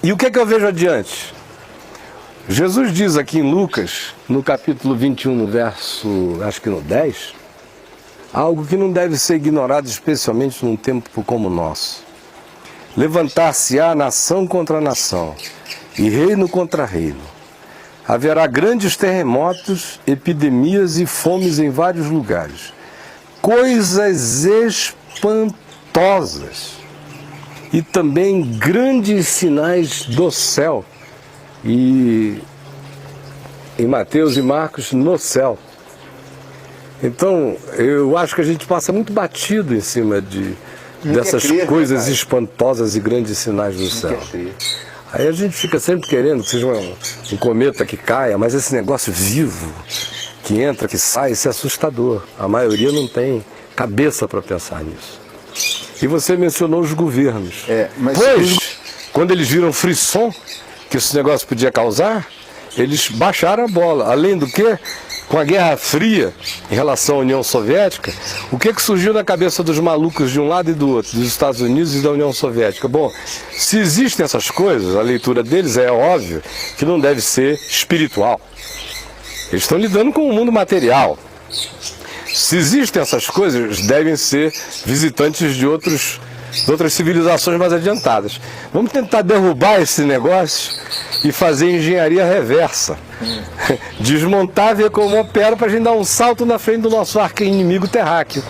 E o que é que eu vejo adiante? Jesus diz aqui em Lucas, no capítulo 21, no verso, acho que no 10, algo que não deve ser ignorado, especialmente num tempo como o nosso. Levantar-se-á nação contra nação, e reino contra reino. Haverá grandes terremotos, epidemias e fomes em vários lugares. Coisas espantosas. E também grandes sinais do céu. E em Mateus e Marcos, no céu. Então, eu acho que a gente passa muito batido em cima dessas coisas espantosas e grandes sinais do céu. Aí a gente fica sempre querendo que seja um cometa que caia, mas esse negócio vivo, que entra, que sai, isso é assustador. A maioria não tem cabeça para pensar nisso. E você mencionou os governos. Quando eles viram frisson que esse negócio podia causar, eles baixaram a bola. Além do que, com a Guerra Fria em relação à União Soviética, o que surgiu na cabeça dos malucos de um lado e do outro, dos Estados Unidos e da União Soviética? Bom, se existem essas coisas, a leitura deles é óbvio que não deve ser espiritual. Eles estão lidando com o mundo material. Se existem essas coisas, devem ser visitantes de outras civilizações mais adiantadas. Vamos tentar derrubar esse negócio e fazer engenharia reversa. Desmontar, ver como opera, para a gente dar um salto na frente do nosso arqui-inimigo terráqueo.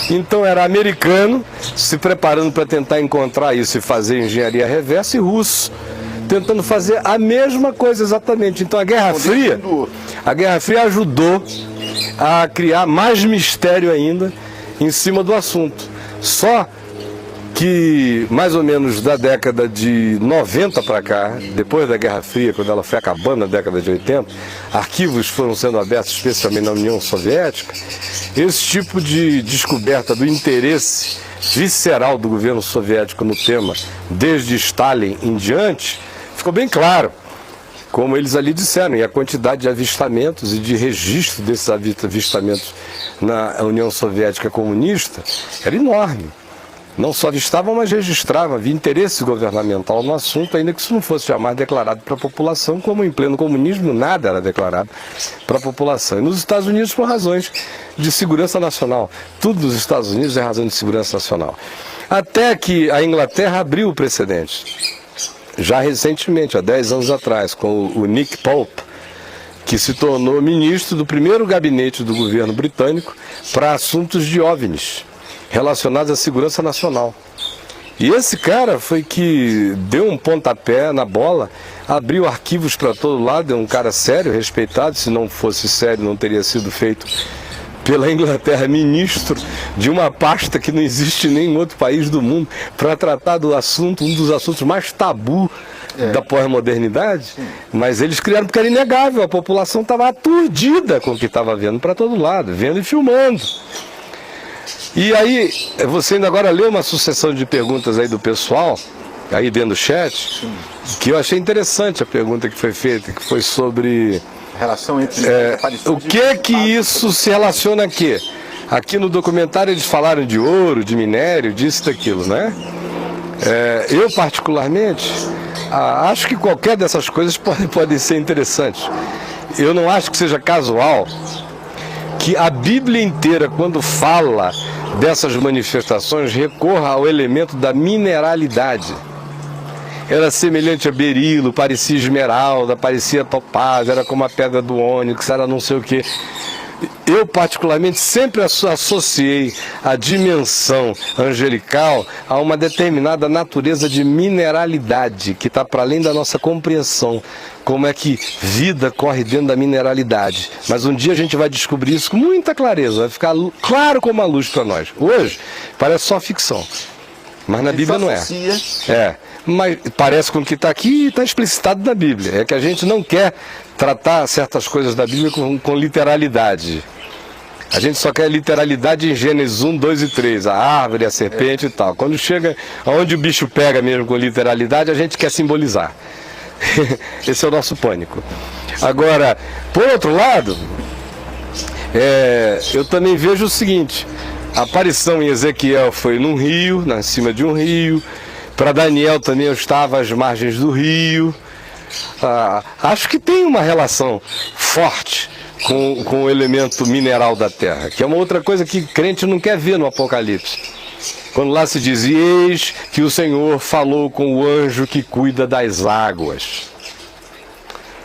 Então era americano se preparando para tentar encontrar isso e fazer engenharia reversa, e russo tentando fazer a mesma coisa exatamente. Então a Guerra Fria ajudou a criar mais mistério ainda em cima do assunto. Só que mais ou menos da década de 90 para cá, depois da Guerra Fria, quando ela foi acabando na década de 80, arquivos foram sendo abertos, especialmente na União Soviética. Esse tipo de descoberta do interesse visceral do governo soviético no tema, desde Stalin em diante, ficou bem claro, como eles ali disseram, e a quantidade de avistamentos e de registro desses avistamentos na União Soviética comunista era enorme. Não só avistavam, mas registravam, havia interesse governamental no assunto, ainda que isso não fosse jamais declarado para a população, como em pleno comunismo nada era declarado para a população. E nos Estados Unidos por razões de segurança nacional. Tudo nos Estados Unidos é razão de segurança nacional. Até que a Inglaterra abriu o precedente, já recentemente, há 10 anos atrás, com o Nick Pope, que se tornou ministro do primeiro gabinete do governo britânico para assuntos de OVNIs, relacionados à segurança nacional. E esse cara foi que deu um pontapé na bola, abriu arquivos para todo lado, é um cara sério, respeitado. Se não fosse sério, não teria sido feito pela Inglaterra ministro de uma pasta que não existe em nenhum outro país do mundo, para tratar do assunto, um dos assuntos mais tabu da pós-modernidade. Mas eles criaram porque era inegável, a população estava aturdida com o que estava vendo para todo lado, vendo e filmando. E aí, você ainda agora leu uma sucessão de perguntas aí do pessoal, aí dentro do chat, que eu achei interessante a pergunta que foi feita, que foi sobre relação entre o que isso se relaciona aqui. Aqui no documentário eles falaram de ouro, de minério, disso e daquilo, né? Eu particularmente acho que qualquer dessas coisas pode ser interessante. Eu não acho que seja casual que a Bíblia inteira, quando fala dessas manifestações, recorra ao elemento da mineralidade. Era semelhante a berilo, parecia esmeralda, parecia topázio, era como a pedra do ônix, era não sei o quê. Eu, particularmente, sempre associei a dimensão angelical a uma determinada natureza de mineralidade, que está para além da nossa compreensão. Como é que vida corre dentro da mineralidade. Mas um dia a gente vai descobrir isso com muita clareza, vai ficar claro como a luz para nós. Hoje, parece só ficção, mas na Bíblia não é. Mas parece com o que está aqui e está explicitado na Bíblia. É que a gente não quer tratar certas coisas da Bíblia com literalidade. A gente só quer literalidade em Gênesis 1, 2 e 3, a árvore, a serpente e tal. Quando chega aonde o bicho pega mesmo com literalidade, a gente quer simbolizar. Esse é o nosso pânico. Agora, por outro lado, eu também vejo o seguinte: a aparição em Ezequiel foi num rio, em cima de um rio. Para Daniel também eu estava às margens do rio. Acho que tem uma relação forte com o elemento mineral da terra, que é uma outra coisa que crente não quer ver no Apocalipse. Quando lá se diz: eis que o Senhor falou com o anjo que cuida das águas.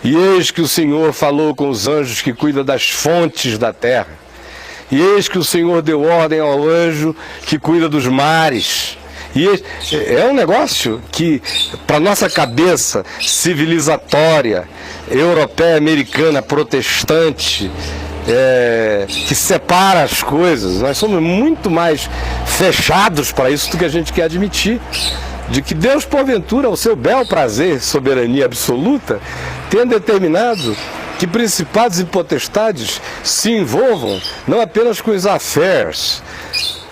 E eis que o Senhor falou com os anjos que cuidam das fontes da terra. E eis que o Senhor deu ordem ao anjo que cuida dos mares. E é um negócio que, para nossa cabeça civilizatória, europeia, americana, protestante, que separa as coisas, nós somos muito mais fechados para isso do que a gente quer admitir. De que Deus, porventura, ao seu bel prazer, soberania absoluta, tenha determinado que principados e potestades se envolvam não apenas com os affairs,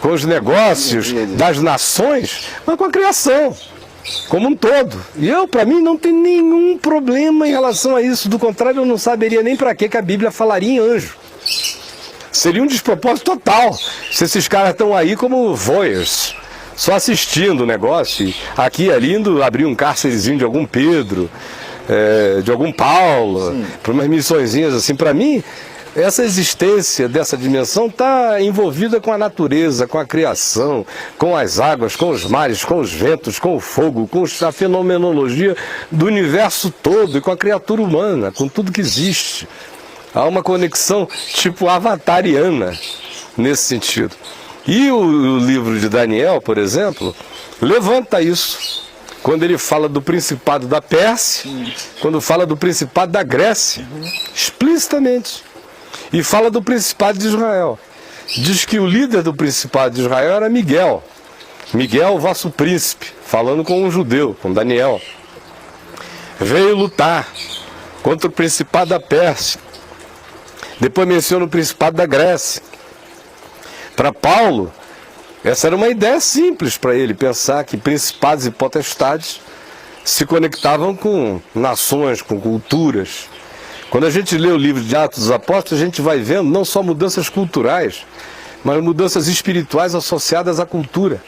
com os negócios das nações, mas com a criação como um todo. E para mim, não tem nenhum problema em relação a isso. Do contrário, eu não saberia nem para que a Bíblia falaria em anjo. Seria um despropósito total se esses caras estão aí como voyeurs, só assistindo o negócio, aqui e ali indo abrir um cárcerezinho de algum Pedro, de algum Paulo, para umas missõezinhas assim. Para mim, essa existência dessa dimensão está envolvida com a natureza, com a criação, com as águas, com os mares, com os ventos, com o fogo, com a fenomenologia do universo todo e com a criatura humana, com tudo que existe. Há uma conexão tipo avatariana nesse sentido. E o livro de Daniel, por exemplo, levanta isso. Quando ele fala do principado da Pérsia, quando fala do principado da Grécia, explicitamente. E fala do principado de Israel. Diz que o líder do principado de Israel era Miguel. Miguel, vosso príncipe, falando com um judeu, com Daniel. Veio lutar contra o principado da Pérsia. Depois menciona o principado da Grécia. Para Paulo, essa era uma ideia simples para ele, pensar que principados e potestades se conectavam com nações, com culturas. Quando a gente lê o livro de Atos dos Apóstolos, a gente vai vendo não só mudanças culturais, mas mudanças espirituais associadas à cultura.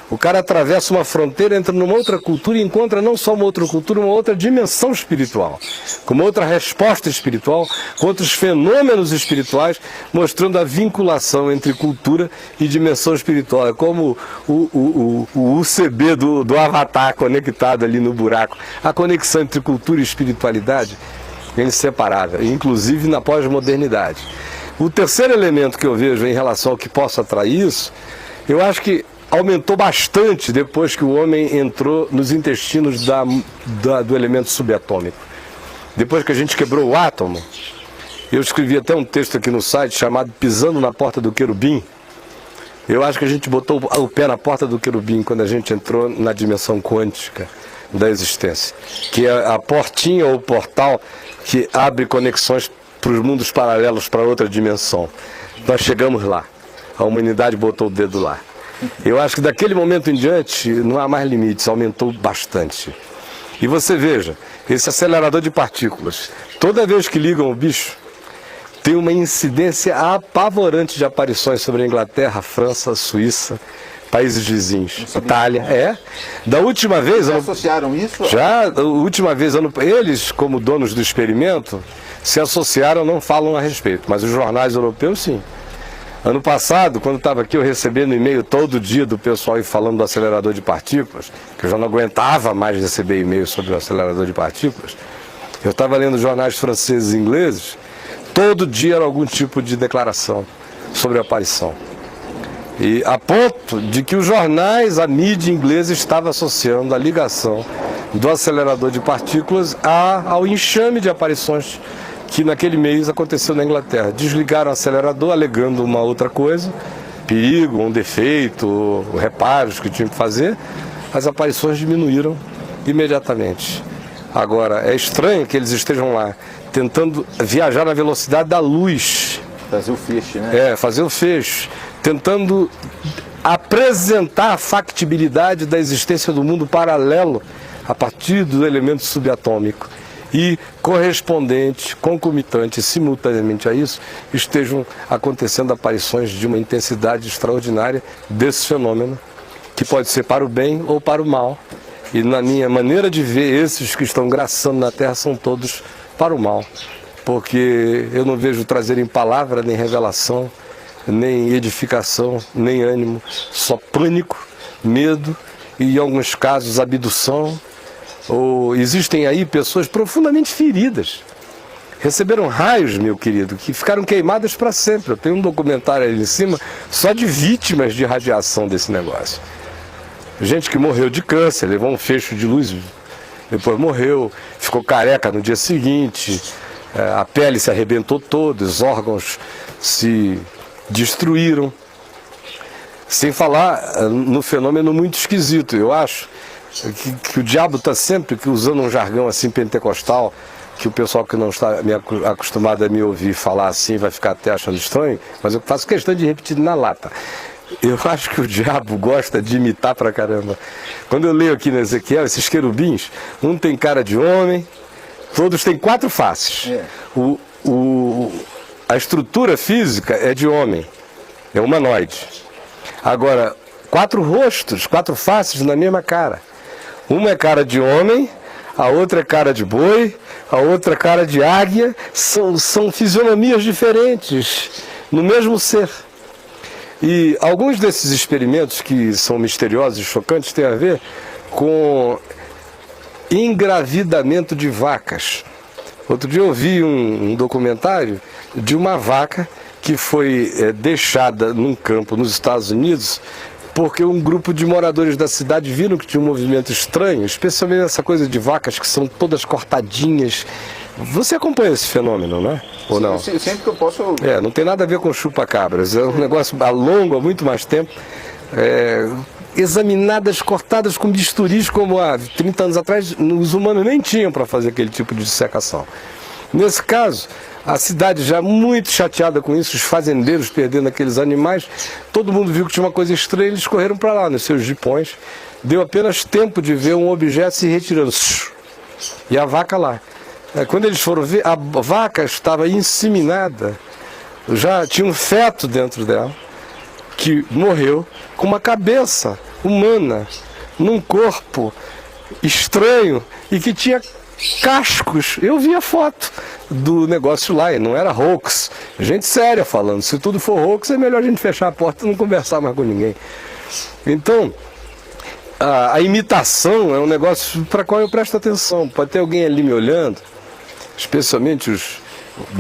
O cara atravessa uma fronteira, entra numa outra cultura e encontra não só uma outra cultura, uma outra dimensão espiritual, com uma outra resposta espiritual, com outros fenômenos espirituais, mostrando a vinculação entre cultura e dimensão espiritual. É como o UCB do Avatar conectado ali no buraco. A conexão entre cultura e espiritualidade é inseparável, inclusive na pós-modernidade. O terceiro elemento que eu vejo em relação ao que possa atrair isso, eu acho que aumentou bastante depois que o homem entrou nos intestinos do elemento subatômico. Depois que a gente quebrou o átomo, eu escrevi até um texto aqui no site chamado Pisando na Porta do Querubim. Eu acho que a gente botou o pé na porta do querubim quando a gente entrou na dimensão quântica da existência, que é a portinha ou portal que abre conexões para os mundos paralelos, para outra dimensão. Nós chegamos lá, a humanidade botou o dedo lá. Eu acho que daquele momento em diante não há mais limites, aumentou bastante. E você veja, esse acelerador de partículas, toda vez que ligam o bicho, tem uma incidência apavorante de aparições sobre a Inglaterra, França, Suíça, países vizinhos, Itália. Da última vez... Já associaram isso? Da última vez, eles, como donos do experimento, se associaram, não falam a respeito, mas os jornais europeus, sim. Ano passado, quando estava aqui, eu recebendo e-mail todo dia do pessoal aí falando do acelerador de partículas, que eu já não aguentava mais receber e-mail sobre o acelerador de partículas. Eu estava lendo jornais franceses e ingleses, todo dia era algum tipo de declaração sobre a aparição. E a ponto de que os jornais, a mídia inglesa estava associando a ligação do acelerador de partículas ao enxame de aparições que naquele mês aconteceu na Inglaterra. Desligaram o acelerador alegando uma outra coisa, perigo, um defeito, reparos que tinham que fazer. As aparições diminuíram imediatamente. Agora, é estranho que eles estejam lá tentando viajar na velocidade da luz. Fazer o feixe, né? Fazer o feixe. Tentando apresentar a factibilidade da existência do mundo paralelo a partir do elemento subatômico. E correspondente, concomitante, simultaneamente a isso, estejam acontecendo aparições de uma intensidade extraordinária desse fenômeno, que pode ser para o bem ou para o mal, E na minha maneira de ver, esses que estão graçando na terra são todos para o mal. Porque eu não vejo trazerem palavra, nem revelação, nem edificação, nem ânimo. Só pânico, medo e, em alguns casos, abdução. Ou existem aí pessoas profundamente feridas. Receberam raios, meu querido, que ficaram queimadas para sempre. Eu tenho um documentário ali em cima só de vítimas de radiação desse negócio. Gente que morreu de câncer, levou um feixe de luz, depois morreu, ficou careca no dia seguinte, a pele se arrebentou toda, os órgãos se destruíram. Sem falar no fenômeno muito esquisito, eu acho que o diabo está sempre usando um jargão assim pentecostal, que o pessoal que não está acostumado a me ouvir falar assim vai ficar até achando estranho, mas eu faço questão de repetir na lata. Eu acho que o diabo gosta de imitar pra caramba. Quando eu leio aqui no Ezequiel, esses querubins, um tem cara de homem, todos têm 4 faces. A estrutura física é de homem, é humanoide. Agora, 4 rostos, 4 faces na mesma cara. Uma é cara de homem, a outra é cara de boi, a outra é cara de águia. São fisionomias diferentes no mesmo ser. E alguns desses experimentos que são misteriosos e chocantes têm a ver com engravidamento de vacas. Outro dia eu vi um documentário de uma vaca que foi deixada num campo nos Estados Unidos porque um grupo de moradores da cidade viram que tinha um movimento estranho, especialmente essa coisa de vacas que são todas cortadinhas. Você acompanha esse fenômeno, né? Ou não? Sim, sempre que eu posso... Não tem nada a ver com chupa-cabras, é um negócio a longo, há muito mais tempo. Examinadas, cortadas com bisturis, como há 30 anos atrás, os humanos nem tinham para fazer aquele tipo de dissecação. Nesse caso, a cidade já muito chateada com isso, os fazendeiros perdendo aqueles animais, todo mundo viu que tinha uma coisa estranha, eles correram para lá nos seus jipões, deu apenas tempo de ver um objeto se retirando, e a vaca lá. Quando eles foram ver, a vaca estava inseminada, já tinha um feto dentro dela, que morreu com uma cabeça humana, num corpo estranho e que tinha cascos. Eu vi a foto do negócio lá, e não era hoax. Gente séria falando, se tudo for hoax é melhor a gente fechar a porta e não conversar mais com ninguém. Então, a imitação é um negócio para qual eu presto atenção. Pode ter alguém ali me olhando, especialmente os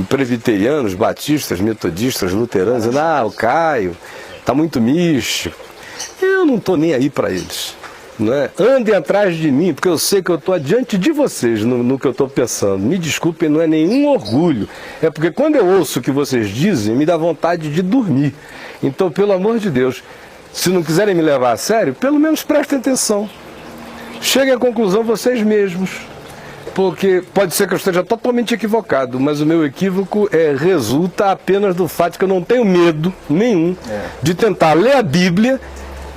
presbiterianos, batistas, metodistas, luteranos, dizendo, o Caio está muito místico. Eu não estou nem aí para eles. Não é? Andem atrás de mim, porque eu sei que eu estou adiante de vocês no que eu estou pensando. Me desculpem, não é nenhum orgulho. É porque quando eu ouço o que vocês dizem, me dá vontade de dormir. Então, pelo amor de Deus, se não quiserem me levar a sério, pelo menos prestem atenção. Cheguem à conclusão vocês mesmos. Porque pode ser que eu esteja totalmente equivocado, mas o meu equívoco resulta apenas do fato que eu não tenho medo nenhum de tentar ler a Bíblia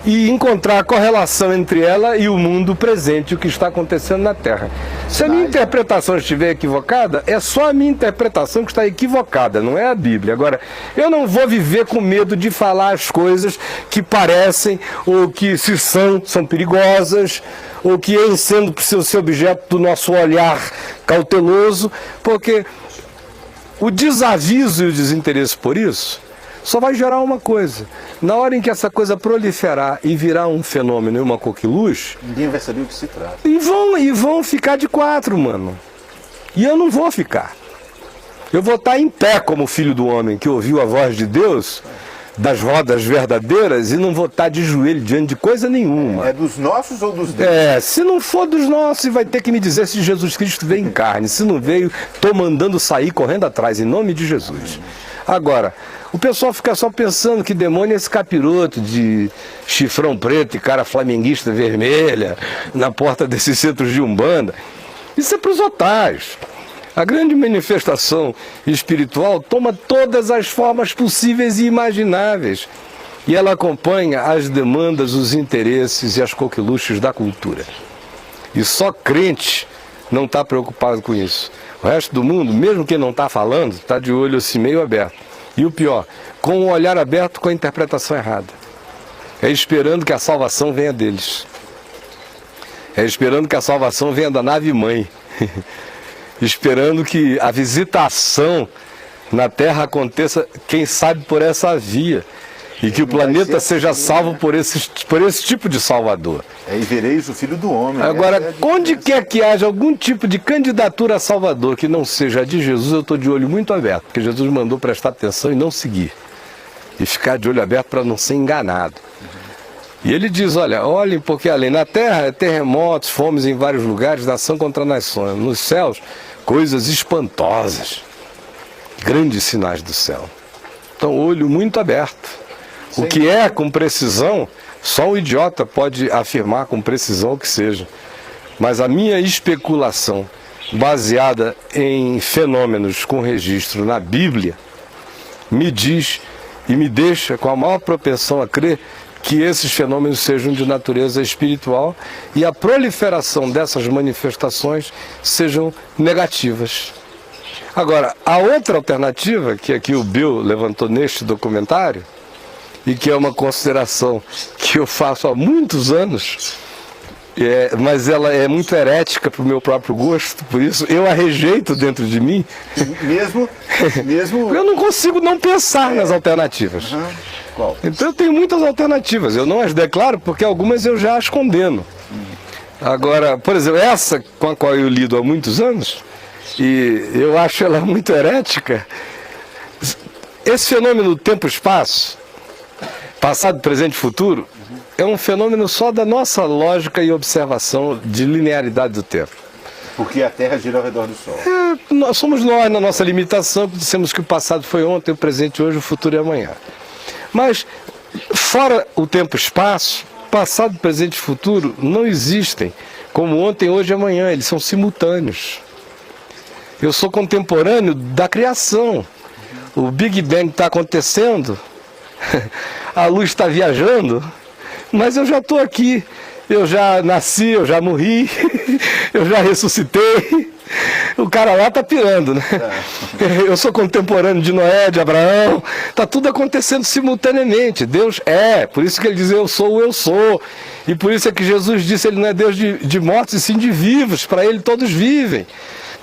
e encontrar a correlação entre ela e o mundo presente, o que está acontecendo na Terra. Se a minha interpretação estiver equivocada, é só a minha interpretação que está equivocada, não é a Bíblia. Agora, eu não vou viver com medo de falar as coisas que parecem, ou que se são perigosas, ou que em sendo ser objeto do nosso olhar cauteloso, porque o desaviso e o desinteresse por isso só vai gerar uma coisa. Na hora em que essa coisa proliferar e virar um fenômeno e uma coqueluche, ninguém vai saber o que se trata. E vão ficar de 4, mano. E eu não vou ficar. Eu vou estar em pé como filho do homem que ouviu a voz de Deus das rodas verdadeiras e não vou estar de joelho diante de coisa nenhuma. É dos nossos ou dos deles? Se não for dos nossos, vai ter que me dizer se Jesus Cristo veio em carne. Se não veio, estou mandando sair correndo atrás, em nome de Jesus. Agora, o pessoal fica só pensando que demônio é esse capiroto de chifrão preto e cara flamenguista vermelha na porta desses centros de Umbanda. Isso é para os otários. A grande manifestação espiritual toma todas as formas possíveis e imagináveis. E ela acompanha as demandas, os interesses e as coqueluches da cultura. E só crente não está preocupado com isso. O resto do mundo, mesmo quem não está falando, está de olho assim meio aberto. E o pior, com o olhar aberto com a interpretação errada. É esperando que a salvação venha deles. É esperando que a salvação venha da nave-mãe. Esperando que a visitação na Terra aconteça, quem sabe, por essa via. E que o planeta seja salvo por esse tipo de Salvador. E vereis o Filho do Homem. Agora, onde quer que haja algum tipo de candidatura a Salvador que não seja a de Jesus, eu estou de olho muito aberto, porque Jesus mandou prestar atenção e não seguir. E ficar de olho aberto para não ser enganado. E ele diz, olhem, porque além na terra, terremotos, fomes em vários lugares, nação contra nação. Nos céus, coisas espantosas. Grandes sinais do céu. Então, olho muito aberto. O que é com precisão, só um idiota pode afirmar com precisão o que seja. Mas a minha especulação, baseada em fenômenos com registro na Bíblia, me diz e me deixa com a maior propensão a crer que esses fenômenos sejam de natureza espiritual e a proliferação dessas manifestações sejam negativas. Agora, a outra alternativa, que aqui o Bill levantou neste documentário, e que é uma consideração que eu faço há muitos anos, mas ela é muito herética para o meu próprio gosto, por isso eu a rejeito dentro de mim. Mesmo... Eu não consigo não pensar nas alternativas. Qual? Então eu tenho muitas alternativas, eu não as declaro porque algumas eu já as condeno. Agora, por exemplo, essa com a qual eu lido há muitos anos, e eu acho ela muito herética, esse fenômeno do tempo-espaço, passado, presente e futuro, é um fenômeno só da nossa lógica e observação de linearidade do tempo. Porque a Terra gira ao redor do Sol. Somos nós, na nossa limitação, que dissemos que o passado foi ontem, o presente hoje, o futuro é amanhã. Mas, fora o tempo-espaço, passado, presente e futuro não existem como ontem, hoje e amanhã, eles são simultâneos. Eu sou contemporâneo da criação. O Big Bang está acontecendo, a luz está viajando, mas eu já estou aqui, eu já nasci, eu já morri, eu já ressuscitei. O cara lá está pirando, né? Eu sou contemporâneo de Noé, de Abraão, está tudo acontecendo simultaneamente. Deus por isso que ele diz eu sou o eu sou. E por isso é que Jesus disse ele não é Deus de mortos e sim de vivos, para ele todos vivem.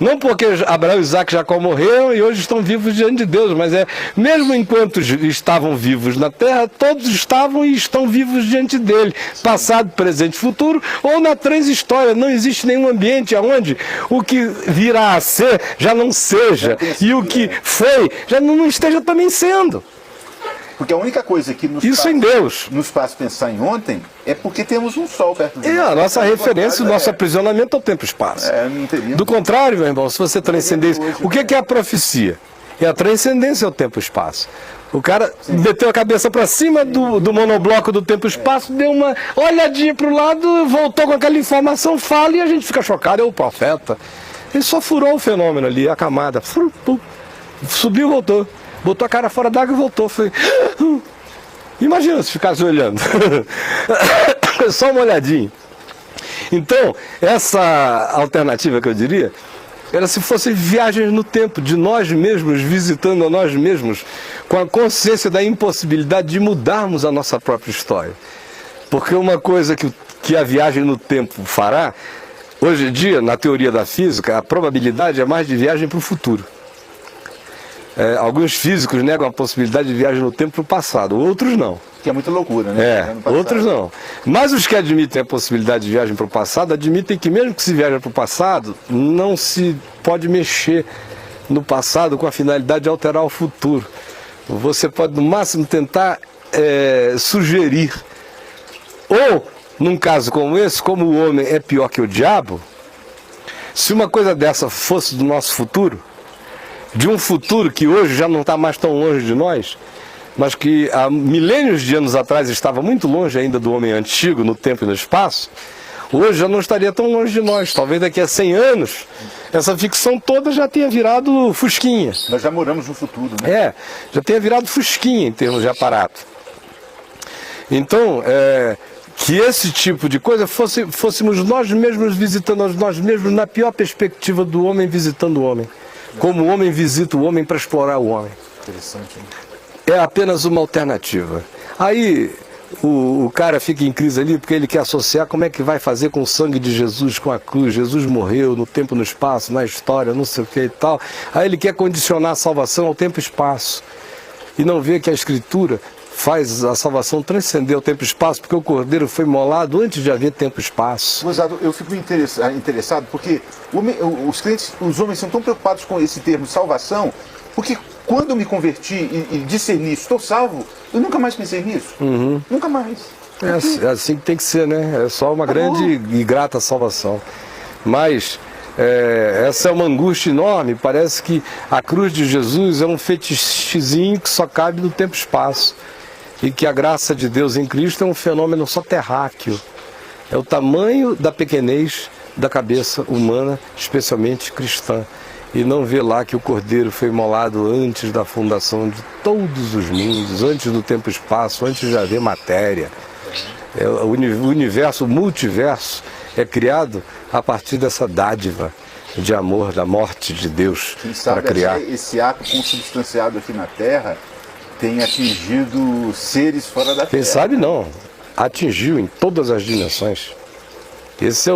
Não porque Abraão, Isaac e Jacó morreram e hoje estão vivos diante de Deus, mas mesmo enquanto estavam vivos na terra, todos estavam e estão vivos diante dele. Passado, presente e futuro, ou na transhistória. Não existe nenhum ambiente onde o que virá a ser já não seja, e o que foi já não esteja também sendo. Porque a única coisa que nos faz pensar em ontem é porque temos um Sol perto de nós. A nossa referência, o nosso aprisionamento ao tempo e espaço. Do contrário, meu irmão, se você transcender isso, o que é a profecia? É a transcendência ao tempo e espaço. O cara meteu a cabeça para cima do monobloco do tempo e espaço, deu uma olhadinha para o lado, voltou com aquela informação, fala e a gente fica chocado, é o profeta. Ele só furou o fenômeno ali, a camada, subiu e voltou. Botou a cara fora d'água e voltou. Foi... Imagina se ficasse olhando. Só uma olhadinha. Então, essa alternativa que eu diria, era se fossem viagens no tempo, de nós mesmos, visitando a nós mesmos, com a consciência da impossibilidade de mudarmos a nossa própria história. Porque uma coisa que a viagem no tempo fará, hoje em dia, na teoria da física, a probabilidade é mais de viagem para o futuro. Alguns físicos negam a possibilidade de viagem no tempo para o passado, outros não. Que é muita loucura, né? Outros não. Mas os que admitem a possibilidade de viagem para o passado, admitem que mesmo que se viaje para o passado, não se pode mexer no passado com a finalidade de alterar o futuro. Você pode, no máximo, tentar sugerir. Ou, num caso como esse, como o homem é pior que o diabo, se uma coisa dessa fosse do nosso futuro, de um futuro que hoje já não está mais tão longe de nós, mas que há milênios de anos atrás estava muito longe ainda do homem antigo, no tempo e no espaço, hoje já não estaria tão longe de nós. Talvez daqui a 100 anos, essa ficção toda já tenha virado fusquinha. Nós já moramos no futuro, né? Já tenha virado fusquinha em termos de aparato. Então, que esse tipo de coisa fôssemos nós mesmos visitando nós mesmos na pior perspectiva do homem visitando o homem. Como o homem visita o homem para explorar o homem. Interessante, hein? É apenas uma alternativa. Aí, o cara fica em crise ali porque ele quer associar como é que vai fazer com o sangue de Jesus, com a cruz. Jesus morreu no tempo, no espaço, na história, não sei o que e tal. Aí ele quer condicionar a salvação ao tempo e espaço. E não vê que a Escritura faz a salvação transcender o tempo e espaço, porque o Cordeiro foi imolado antes de haver tempo e espaço. Gozado, eu fico interessado porque os crentes, os homens são tão preocupados com esse termo salvação, porque quando eu me converti e discerni, estou salvo, eu nunca mais pensei nisso. Nunca mais. É assim que tem que ser, né? É só uma grande e grata salvação. Mas essa é uma angústia enorme. Parece que a cruz de Jesus é um fetichezinho que só cabe no tempo e espaço. E que a graça de Deus em Cristo é um fenômeno só terráqueo. É o tamanho da pequenez da cabeça humana, especialmente cristã. E não vê lá que o Cordeiro foi imolado antes da fundação de todos os mundos, antes do tempo e espaço, antes de haver matéria. O universo, o multiverso, é criado a partir dessa dádiva de amor, da morte de Deus para criar. Quem sabe esse ato consubstanciado aqui na Terra tem atingido seres fora da Terra. Quem sabe não, atingiu em todas as dimensões. Esse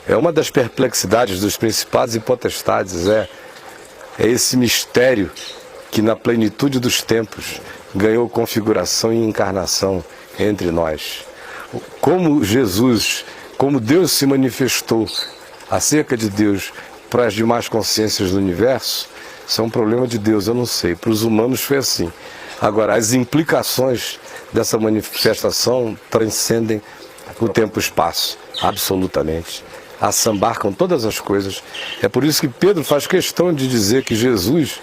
é uma das perplexidades dos principados e potestades, é esse mistério que na plenitude dos tempos ganhou configuração e encarnação entre nós. Como Jesus, como Deus se manifestou acerca de Deus para as demais consciências do universo, isso é um problema de Deus, eu não sei. Para os humanos foi assim. Agora, as implicações dessa manifestação transcendem o tempo e o espaço, absolutamente. Assambarcam todas as coisas. É por isso que Pedro faz questão de dizer que Jesus,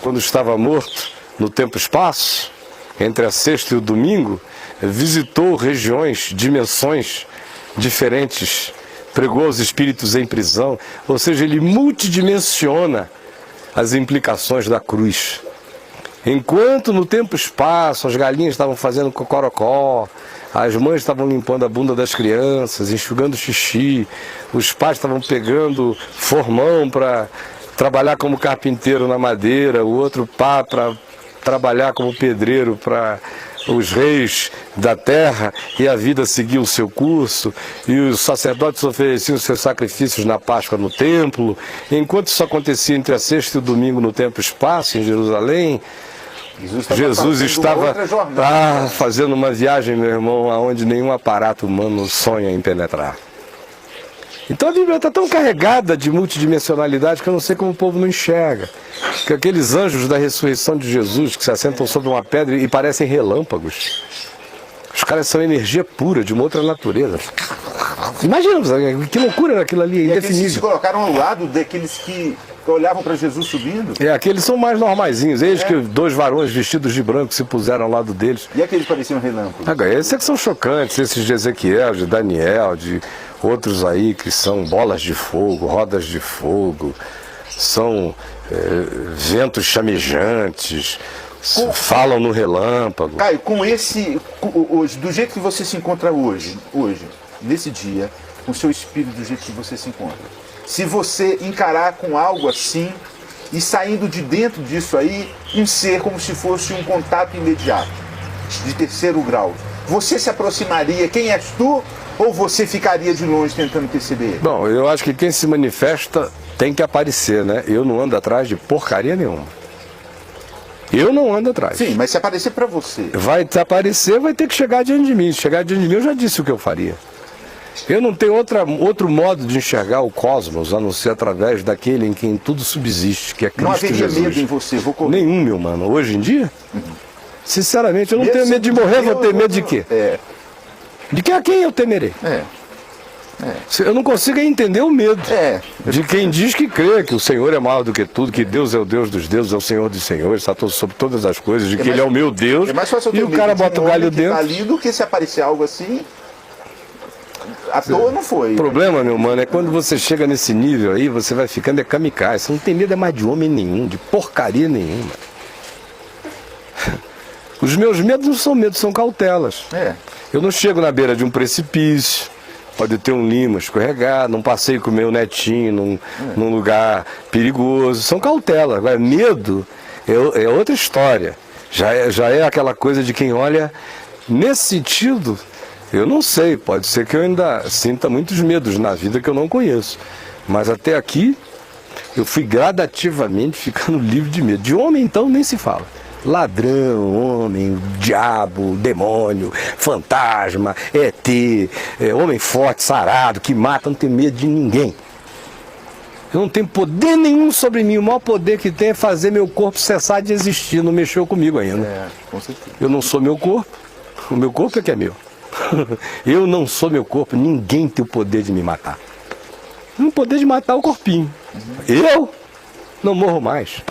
quando estava morto no tempo e espaço, entre a sexta e o domingo, visitou regiões, dimensões diferentes, pregou aos espíritos em prisão, ou seja, ele multidimensiona as implicações da cruz. Enquanto no tempo e espaço as galinhas estavam fazendo cocorocó, as mães estavam limpando a bunda das crianças, enxugando xixi, os pais estavam pegando formão para trabalhar como carpinteiro na madeira, o outro pá para trabalhar como pedreiro para os reis da terra, e a vida seguiu o seu curso, e os sacerdotes ofereciam seus sacrifícios na Páscoa no templo. Enquanto isso acontecia entre a sexta e o domingo no tempo e espaço, em Jerusalém, Jesus estava fazendo uma viagem, meu irmão, aonde nenhum aparato humano sonha em penetrar. Então a Bíblia está tão carregada de multidimensionalidade que eu não sei como o povo não enxerga. Que aqueles anjos da ressurreição de Jesus que se assentam sobre uma pedra e parecem relâmpagos. Os caras são energia pura, de uma outra natureza. Imagina, que loucura era aquilo ali, indefinível. Aqueles que se colocaram ao lado daqueles que olhavam para Jesus subindo. Aqueles são mais normaizinhos. Eles que dois varões vestidos de branco se puseram ao lado deles. E aqueles pareciam relâmpagos. Agora, esses é que são chocantes, esses de Ezequiel, de Daniel, de outros aí que são bolas de fogo, rodas de fogo, são ventos chamejantes, falam no relâmpago. Caio, hoje, do jeito que você se encontra hoje, nesse dia, com o seu espírito do jeito que você se encontra, se você encarar com algo assim e saindo de dentro disso aí, um ser como se fosse um contato imediato, de terceiro grau, você se aproximaria, quem és tu, ou você ficaria de longe tentando perceber? Bom, eu acho que quem se manifesta tem que aparecer, né? Eu não ando atrás de porcaria nenhuma. Eu não ando atrás. Sim, mas se aparecer para você... Vai aparecer, vai ter que chegar diante de mim. Se chegar diante de mim, eu já disse o que eu faria. Eu não tenho outro modo de enxergar o cosmos, a não ser através daquele em quem tudo subsiste, que é Cristo Jesus. Não haveria medo em você, vou correr. Nenhum, meu mano. Hoje em dia, sinceramente, eu não tenho medo de morrer, vou ter medo de quê? De que a quem eu temerei? Eu não consigo entender o medo de quem diz que crê que o Senhor é maior do que tudo, que Deus é o Deus dos deuses, é o Senhor dos senhores, está sobre todas as coisas, de que Ele é o meu Deus, e o cara bota o galho dentro. Ali do que se aparecer algo assim, à toa não foi. O problema, meu mano, é quando você chega nesse nível aí, você vai ficando kamikaze. Você não tem medo mais de homem nenhum, de porcaria nenhuma. Os meus medos não são medos, são cautelas. Eu não chego na beira de um precipício, pode ter um limo escorregar, não passeio com o meu netinho num lugar perigoso. São cautelas. Agora, medo é outra história. Já é aquela coisa de quem olha Nesse sentido, eu não sei, pode ser que eu ainda sinta muitos medos na vida que eu não conheço. Mas até aqui, eu fui gradativamente ficando livre de medo. De homem, então, nem se fala. Ladrão, homem, diabo, demônio, fantasma, ET, homem forte, sarado, que mata, não tem medo de ninguém. Eu não tenho poder nenhum sobre mim. O maior poder que tem é fazer meu corpo cessar de existir. Não mexeu comigo ainda. Com certeza. Eu não sou meu corpo. O meu corpo é que é meu. Eu não sou meu corpo. Ninguém tem o poder de me matar. Tem o poder de matar o corpinho. Eu não morro mais.